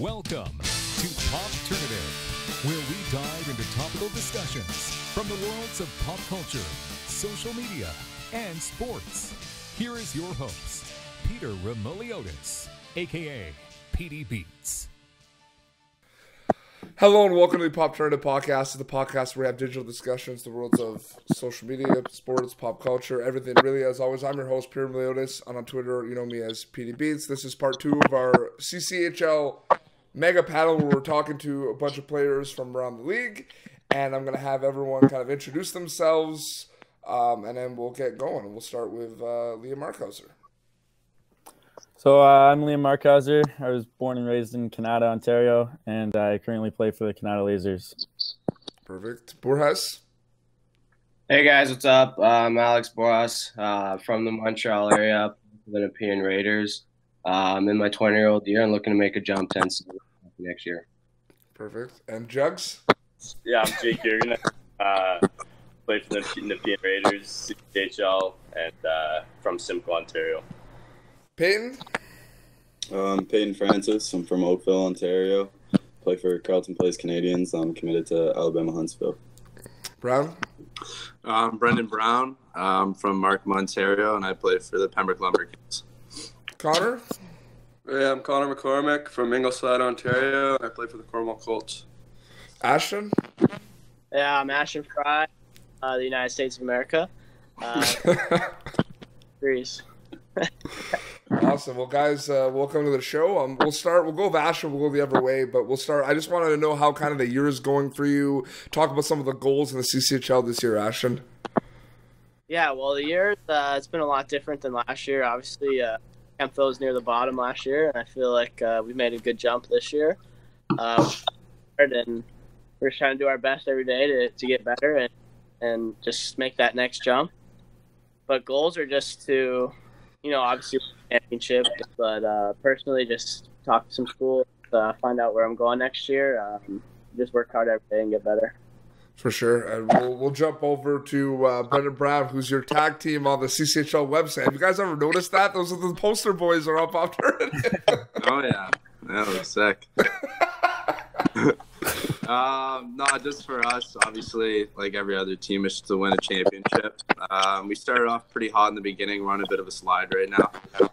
Welcome to Popternative, where we dive into topical discussions from the worlds of pop culture, social media, and sports. Here is your host, Peter Remoliotis, a.k.a. PD Beats. Hello and welcome to the Popternative Podcast. It's the podcast where we have digital discussions, the worlds of social media, sports, pop culture, everything really. As always, I'm your host, Peter Remoliotis, and on Twitter, you know me as PD Beats. This is part 2 of our CCHL mega panel where we're talking to a bunch of players from around the league, and I'm going to have everyone kind of introduce themselves, and then we'll get going. We'll start with Liam Markhauser. So I'm Liam Markhauser. I was born and raised in Kanata, Ontario, and I currently play for the Kanata Lasers. Perfect. Bourhas. Hey guys, what's up? I'm Alex Bourhas from the Montreal area, the Nepean Raiders. I'm in my 20-year-old year and looking to make a jump 10 next year. Perfect. And Jugs? Yeah, I'm Jake Jurgeneit. Play for the Nepean Raiders, CCHL, and from Simcoe, Ontario. Peyton? Peyton Francis. I'm from Oakville, Ontario. Play for Carleton Canadians. I'm committed to Alabama Huntsville. Browne? Brendan Browne. I'm from Markhauser, Ontario, and I play for the Pembrooke Lumberkings. Connor? Yeah, I'm Konnor MacCormick from Ingleside, Ontario. I play for the Cornwal Colts. Ashton? Yeah, I'm Ashton Fry, the United States of America. Greece. Awesome. Well, guys, welcome to the show. We'll go with Ashton. We'll go the other way, but we'll start. I just wanted to know how kind of the year is going for you. Talk about some of the goals in the CCHL this year, Ashton. Yeah, well, the year it's been a lot different than last year. Obviously, Kemptville was near the bottom last year, and I feel like we made a good jump this year. And we're just trying to do our best every day to get better and just make that next jump. But goals are just to, obviously championship, but personally just talk to some schools, find out where I'm going next year. Just work hard every day and get better. For sure. And we'll jump over to Brendan Browne, who's your tag team on the CCHL website. Have you guys ever noticed that? Those are the poster boys are up after it. Oh, yeah. That was sick. No, just for us, obviously, like every other team, is to win a championship. We started off pretty hot in the beginning. We're on a bit of a slide right now.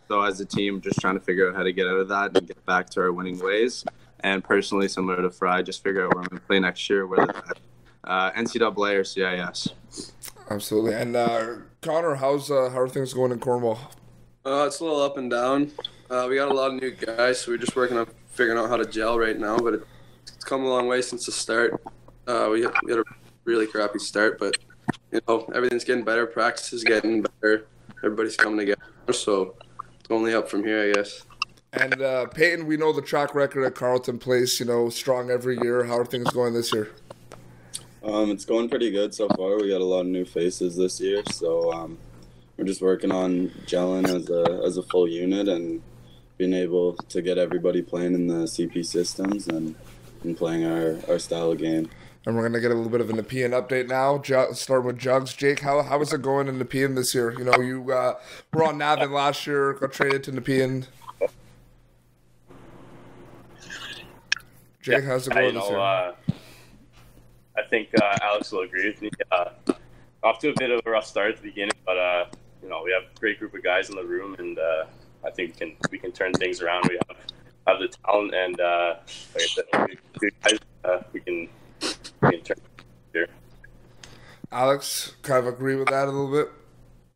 So as a team, just trying to figure out how to get out of that and get back to our winning ways. And personally, similar to Fry, just figure out where I'm going to play next year, whether that's NCAA or CIS. Absolutely. And Connor, how are things going in Cornwall? It's a little up and down. We got a lot of new guys, so we're just working on figuring out how to gel right now, but it's come a long way since the start. We had a really crappy start, but everything's getting better. Practice is getting better. Everybody's coming together, so it's only up from here, I guess. And Peyton, we know the track record at Carleton Place, strong every year. How are things going this year? It's going pretty good so far. We got a lot of new faces this year, so we're just working on gelling as a full unit and being able to get everybody playing in the CP systems and playing our style of game. And we're going to get a little bit of a Nepean update now. Starting with Jugs. Jake, how is it going in Nepean this year? You were on Navin last year, got traded to Nepean. Jake, how's it going this year? I think Alex will agree with me. Off to a bit of a rough start at the beginning, but we have a great group of guys in the room, and I think we can turn things around. We have the talent, and like I said, good guys. We can turn things here. Alex, kind of agree with that a little bit.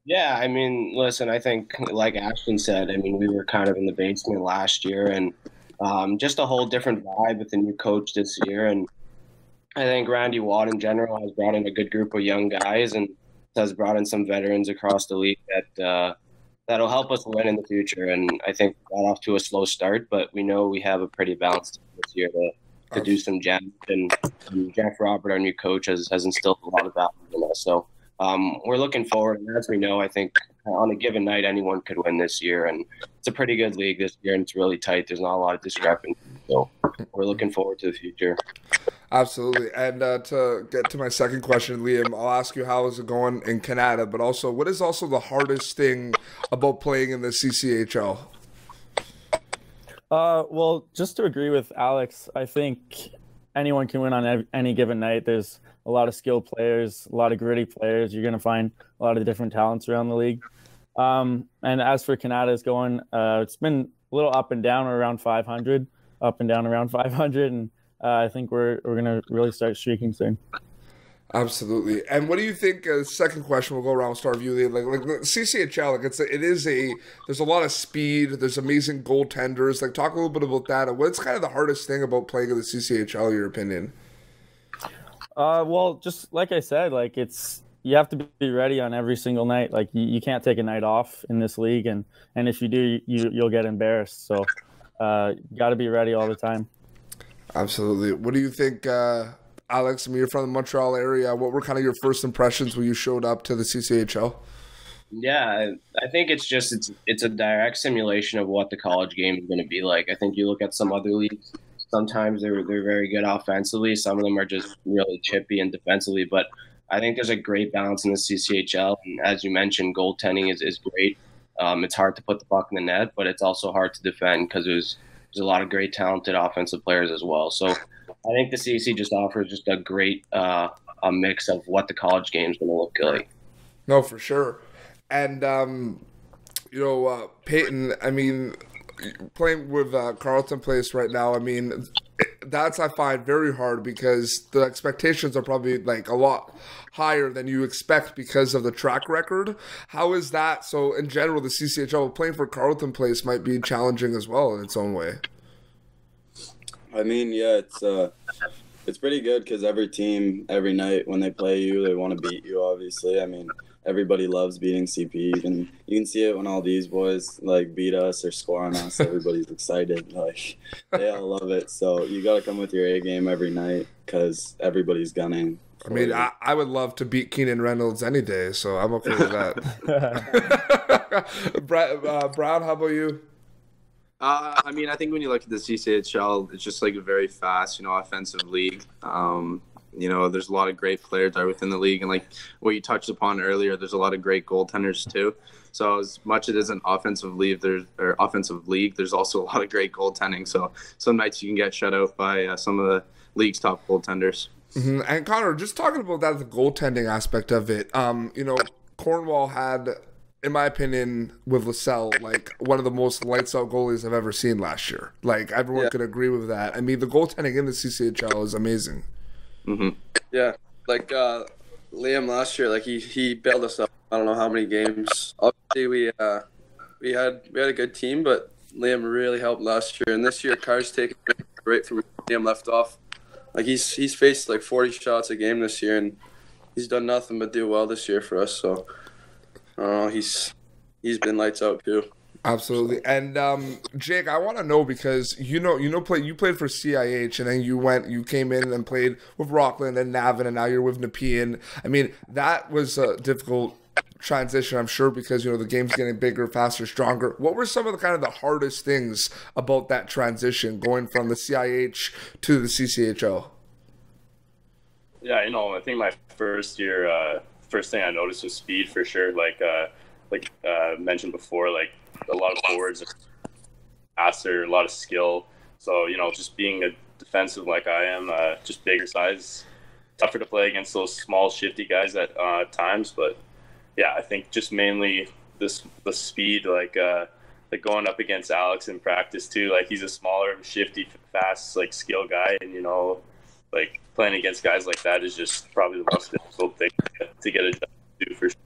Yeah, I mean, listen, I think like Ashton said, we were kind of in the basement last year, and just a whole different vibe with the new coach this year, and I think Randy Watt in general has brought in a good group of young guys and has brought in some veterans across the league that'll help us win in the future. And I think we got off to a slow start, but we know we have a pretty balanced team this year to do some jams. And Jeff Robert, our new coach, has instilled a lot of value in us. So we're looking forward. And as we know, I think on a given night, anyone could win this year. And it's a pretty good league this year, and it's really tight. There's not a lot of discrepancy. So we're looking forward to the future. Absolutely. And to get to my second question, Liam, I'll ask you how is it going in Kanata, but also what is also the hardest thing about playing in the CCHL? Well, just to agree with Alex, I think anyone can win on any given night. There's a lot of skilled players, a lot of gritty players. You're going to find a lot of different talents around the league. And as for Kanata's going, it's been a little up and down around 500, up and down around 500. And I think we're going to really start streaking soon. Absolutely. And what do you think? Second question, we'll go around. We'll start with you. Like the CCHL, there's a lot of speed. There's amazing goaltenders. Like, talk a little bit about that. What's kind of the hardest thing about playing in the CCHL, in your opinion? Well, just like I said, like you have to be ready on every single night. Like you can't take a night off in this league, and if you do, you'll get embarrassed. So you got to be ready all the time. Absolutely. What do you think? Alex, I mean, you're from the Montreal area. What were kind of your first impressions when you showed up to the CCHL? Yeah, I think it's a direct simulation of what the college game is going to be like. I think you look at some other leagues, sometimes they're very good offensively. Some of them are just really chippy and defensively. But I think there's a great balance in the CCHL. And as you mentioned, goaltending is great. It's hard to put the puck in the net, but it's also hard to defend because there's a lot of great talented offensive players as well. So I think the CC just offers just a great a mix of what the college game is going to look like. No, for sure. And, Peyton, I mean, playing with Carleton Place right now, I mean, that's, I find, very hard because the expectations are probably like a lot higher than you expect because of the track record. How is that? So in general, the CCHL, playing for Carleton Place might be challenging as well in its own way. I mean, yeah, it's pretty good because every team, every night when they play you, they want to beat you, obviously. I mean, everybody loves beating CP. You can see it when all these boys, like, beat us or score on us. Everybody's excited. Like, they all love it. So you got to come with your A game every night because everybody's gunning. I mean, I would love to beat Keenan Reynolds any day, so I'm okay with that. Browne, how about you? I mean, I think when you look at the CCHL, it's just like a very fast, offensive league. There's a lot of great players are within the league. And like what you touched upon earlier, there's a lot of great goaltenders too. So as much as it is an offensive league, there's also a lot of great goaltending. So some nights you can get shut out by some of the league's top goaltenders. Mm-hmm. And Konnor, just talking about that, the goaltending aspect of it, Cornwal had, in my opinion, with LaSalle, like one of the most lights out goalies I've ever seen last year. Like everyone could agree with that. I mean, the goaltending in the CCHL is amazing. Mm-hmm. Yeah, like Liam last year, like he bailed us up. I don't know how many games. Obviously, we had a good team, but Liam really helped last year. And this year, Carr's taken right from Liam left off. Like he's faced like 40 shots a game this year, and he's done nothing but do well this year for us. So. He's been lights out too. Absolutely. And Jake, I want to know because you played for CIH and then you came in and played with Rockland and Navan and now you're with Nepean. I mean, that was a difficult transition, I'm sure, because the game's getting bigger, faster, stronger. What were some of the hardest things about that transition going from the CIH to the CCHL? Yeah, I think my first year. First thing I noticed was speed for sure. Like mentioned before, like a lot of forwards, faster, a lot of skill. So just being a defensive like I am, just bigger size, tougher to play against those small, shifty guys at times. But yeah, I think just mainly the speed, like going up against Alex in practice too. Like he's a smaller, shifty, fast, like skill guy, and like playing against guys like that is just probably the most difficult thing to get a job to do for sure.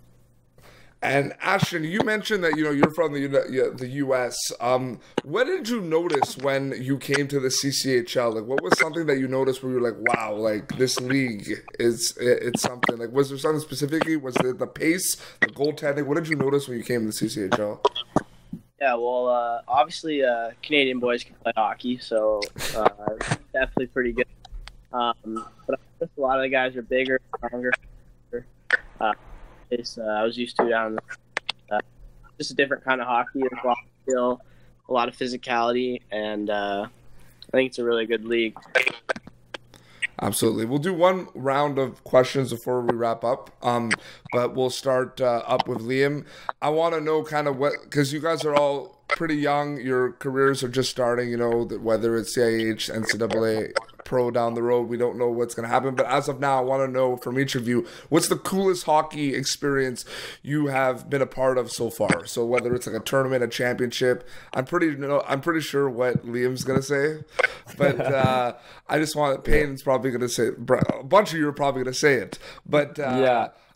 And Ashton, you mentioned that you're from the U.S. What did you notice when you came to the CCHL? Like, what was something that you noticed where you were like, wow, like this league it's something? Like, was there something specifically? Was it the pace, the goaltending? What did you notice when you came to the CCHL? Yeah, well, obviously Canadian boys can play hockey, so definitely pretty good. But a lot of the guys are bigger, stronger. I was used to down just a different kind of hockey. There's a lot of skill, a lot of physicality, and I think it's a really good league. Absolutely. We'll do one round of questions before we wrap up, but we'll start up with Liam. I want to know kind of because you guys are all pretty young. Your careers are just starting, whether it's CIH, NCAA, pro down the road. We don't know what's going to happen. But as of now, I want to know from each of you, what's the coolest hockey experience you have been a part of so far? So whether it's like a tournament, a championship, I'm pretty sure what Liam's going to say. But I just want, Peyton's probably going to say, a bunch of you are probably going to say it. But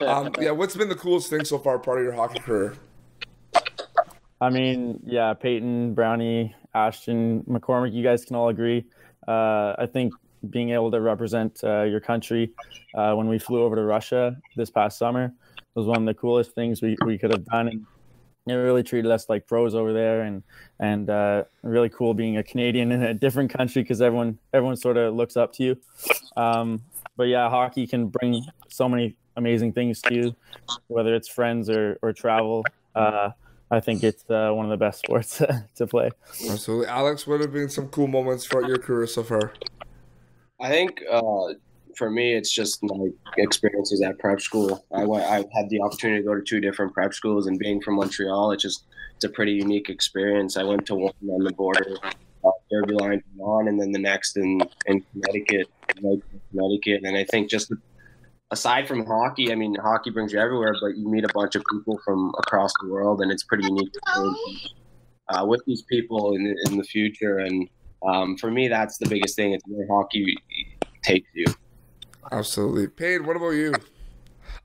what's been the coolest thing so far, part of your hockey career? I mean, Peyton, Browne, Ashton, MacCormick, you guys can all agree. I think being able to represent your country when we flew over to Russia this past summer was one of the coolest things we could have done. And it really treated us like pros over there, and really cool being a Canadian in a different country because everyone sort of looks up to you. But hockey can bring so many amazing things to you, whether it's friends or travel. I think it's one of the best sports to play. Absolutely. Alex, what have been some cool moments throughout your career so far? I think for me, it's just my experiences at prep school. I had the opportunity to go to 2 different prep schools, and being from Montreal, it's a pretty unique experience. I went to one on the border, Derby line, Vermont, and then the next in Connecticut. And I think just aside from hockey, I mean, hockey brings you everywhere, but you meet a bunch of people from across the world, and it's pretty unique with these people in the future. And for me, that's the biggest thing. It's where hockey takes you. Absolutely. Peyton, what about you?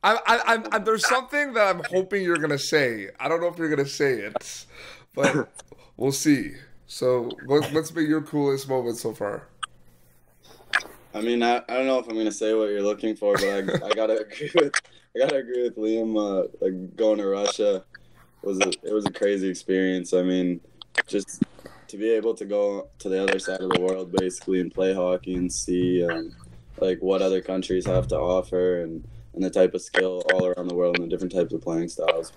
I'm there's something that I'm hoping you're going to say. I don't know if you're going to say it, but we'll see. So what's been your coolest moment so far? I mean, I don't know if I'm gonna say what you're looking for, but I gotta agree with Liam. Going to Russia was a crazy experience. I mean, just to be able to go to the other side of the world basically and play hockey and see what other countries have to offer and the type of skill all around the world and the different types of playing styles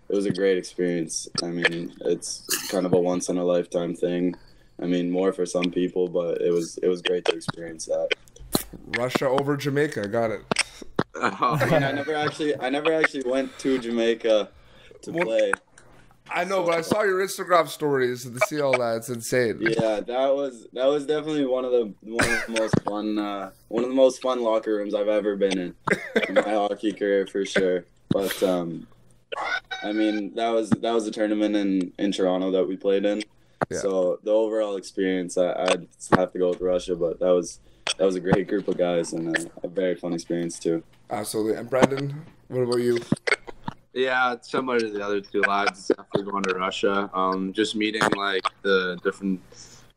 was a great experience. I mean, it's kind of a once in a lifetime thing. I mean, more for some people, but it was great to experience that. Russia over Jamaica, got it. I mean, I never actually went to Jamaica to play. I know, but I saw your Instagram stories and to see all that, it's insane. Yeah, that was definitely one of the most fun locker rooms I've ever been in my hockey career for sure. But I mean, that was a tournament in Toronto that we played in. Yeah. So the overall experience, I'd have to go with Russia, but that was a great group of guys and a very fun experience too. Absolutely. And Brendan, what about you? Yeah, it's similar to the other 2 lads. It's definitely going to Russia. Just meeting the different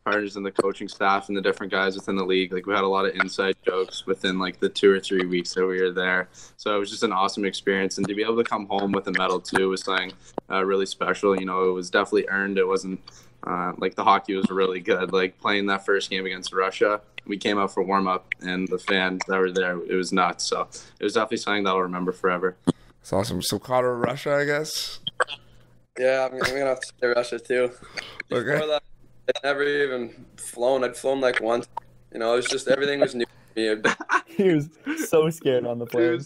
partners in the coaching staff and the different guys within the league. We had a lot of inside jokes within the 2 or 3 weeks that we were there. So it was just an awesome experience, and to be able to come home with a medal too was something really special. It was definitely earned. It wasn't. The hockey was really good. Playing that first game against Russia, we came out for warm-up, and the fans that were there, it was nuts. So it was definitely something that I'll remember forever. That's awesome. So Konnor, Russia, I guess? Yeah, I'm going to have to say Russia, too. Okay. Before that, I'd never even flown. I'd flown once. It was just everything was new to me. He was so scared on the plane.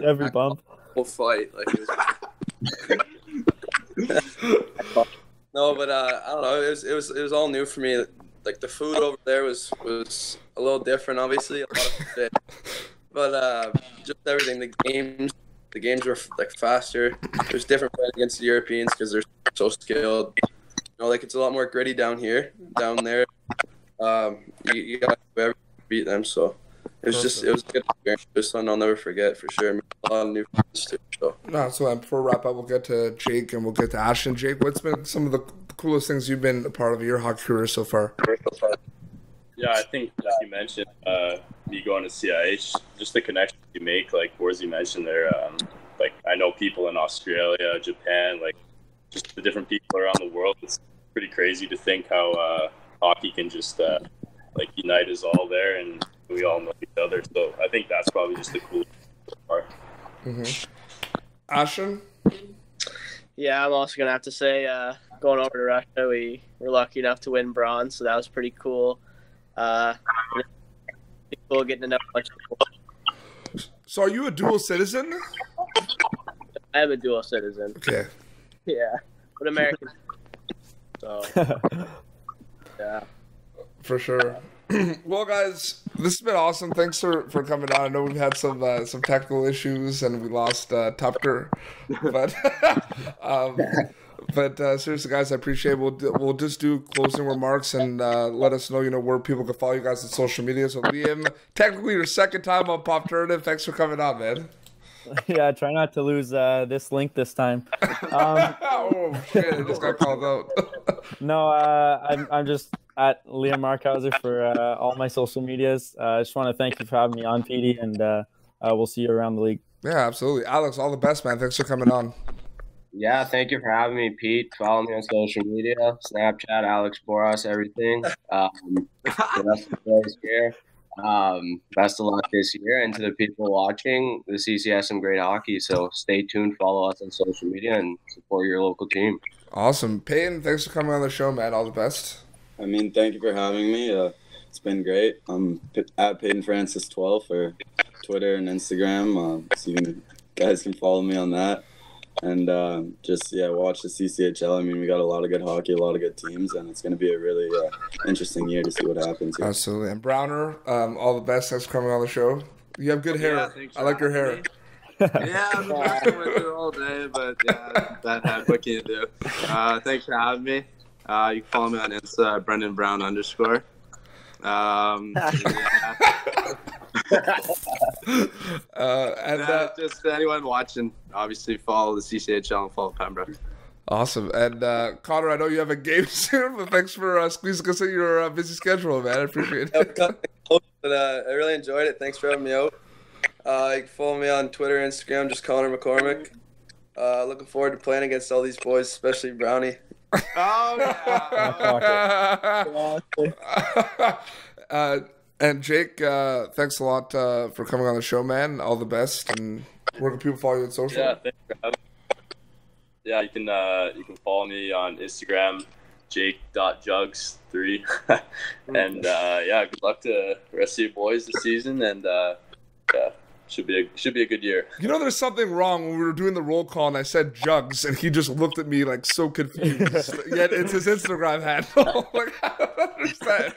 Every bump. Whole flight. No, but I don't know. It was all new for me. The food over there was a little different, obviously. A lot of shit. But just everything. The games were faster. It was different playing against the Europeans because they're so skilled. It's a lot more gritty down here. Down there, you got to do everything to beat them. So it was a good experience. It was something I'll never forget for sure. A lot of new friends too. So before we wrap up, we'll get to Jake and we'll get to Ashton. Jake, what's been some of the coolest things you've been a part of your hockey career so far? Yeah, I think as you mentioned, me going to CIH, just the connections you make, Bourhas you mentioned there. I know people in Australia, Japan, just the different people around the world. It's pretty crazy to think how hockey can just unite us all there, and we all know each other. So I think that's probably just the coolest part. Mm-hmm. Ashton? Yeah, I'm also going to have to say going over to Russia, we were lucky enough to win bronze, so that was pretty cool. Cool getting to know a bunch of people. So are you a dual citizen? I am a dual citizen. Okay. Yeah, but American. So, yeah. For sure. Well, guys, this has been awesome. Thanks for coming on. I know we've had some technical issues and we lost Tupker, but seriously, guys, I appreciate it. We'll just do closing remarks and let us know where people can follow you guys on social media. So, Liam, technically your second time on Pop Turnitive. Thanks for coming on, man. Yeah, try not to lose this link this time. Oh shit! I just got called out. No, I'm just at Liam Markhauser for all my social medias. I just want to thank you for having me on, PD, and we'll see you around the league. Yeah, absolutely. Alex, all the best, man. Thanks for coming on. Yeah, thank you for having me, Pete. Follow me on social media, Snapchat, Alex Bourhas, everything. The rest of the boys here. Best of luck this year, and to the people watching, the CC has some great hockey, so stay tuned, follow us on social media, and support your local team. Awesome. Peyton, thanks for coming on the show, man. All the best. I mean, thank you for having me. It's been great. I'm at Peyton Francis 12 for Twitter and Instagram, so you guys can follow me on that. And watch the CCHL. I mean, we got a lot of good hockey, a lot of good teams, and it's going to be a really interesting year to see what happens here. Absolutely. And Browner, all the best. Thanks for coming on the show. You have good hair. I like your hair. Yeah, I've been working with it all day, but yeah, what can you do? Thanks for having me. You can follow me on Insta, BrendanBrowne_. Just anyone watching, obviously follow the CCHL and follow Pembrooke. Awesome. And Konnor, I know you have a game soon, but thanks for squeezing us in your busy schedule, man. I appreciate it. But I really enjoyed it. Thanks for having me out. You can follow me on Twitter and Instagram, just Konnor MacCormick. Looking forward to playing against all these boys, especially Brownie. Oh, yeah. And Jake, thanks a lot for coming on the show, man. All the best. And where can people follow you on social? Yeah, thanks for having me. Yeah, you can follow me on Instagram, jake.jugs3. And good luck to the rest of you boys this season. And should be a good year. There's something wrong when we were doing the roll call and I said Jugs and he just looked at me like so confused. Yet it's his Instagram handle. Like, I don't understand.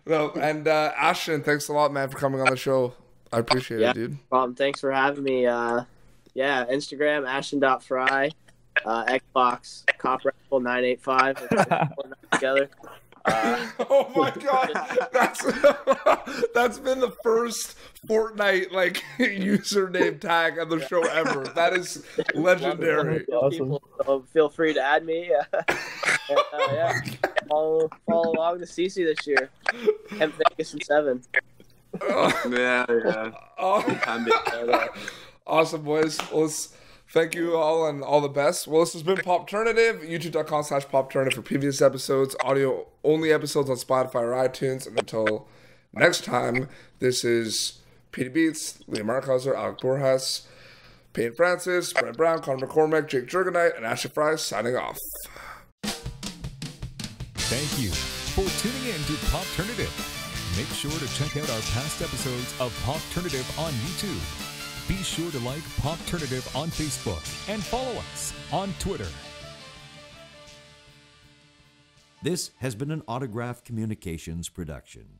No, and Ashton, thanks a lot, man, for coming on the show. I appreciate it, dude. Thanks for having me. Instagram, Ashton.Fry, Xbox, CopRifle985. Together. Oh my god, that's been the first Fortnite username tag on the show ever. That is legendary. Awesome. So feel free to add me. Follow along the CC this year. Kemp Vegas in 7. Yeah. Awesome, boys. Well, thank you all and all the best. Well, this has been Popturnative, youtube.com/Popturnative for previous episodes, audio only episodes on Spotify or iTunes. And until next time, this is Petey Beats, Liam Markhauser, Alex Bourhas, Peyton Francis, Brett Browne, Konnor MacCormick, Jake Jurgeneit, and Ashton Fry signing off. Thank you for tuning in to Popturnative. Make sure to check out our past episodes of Popturnative on YouTube. Be sure to like Popturnative on Facebook and follow us on Twitter. This has been an Autograph Communications production.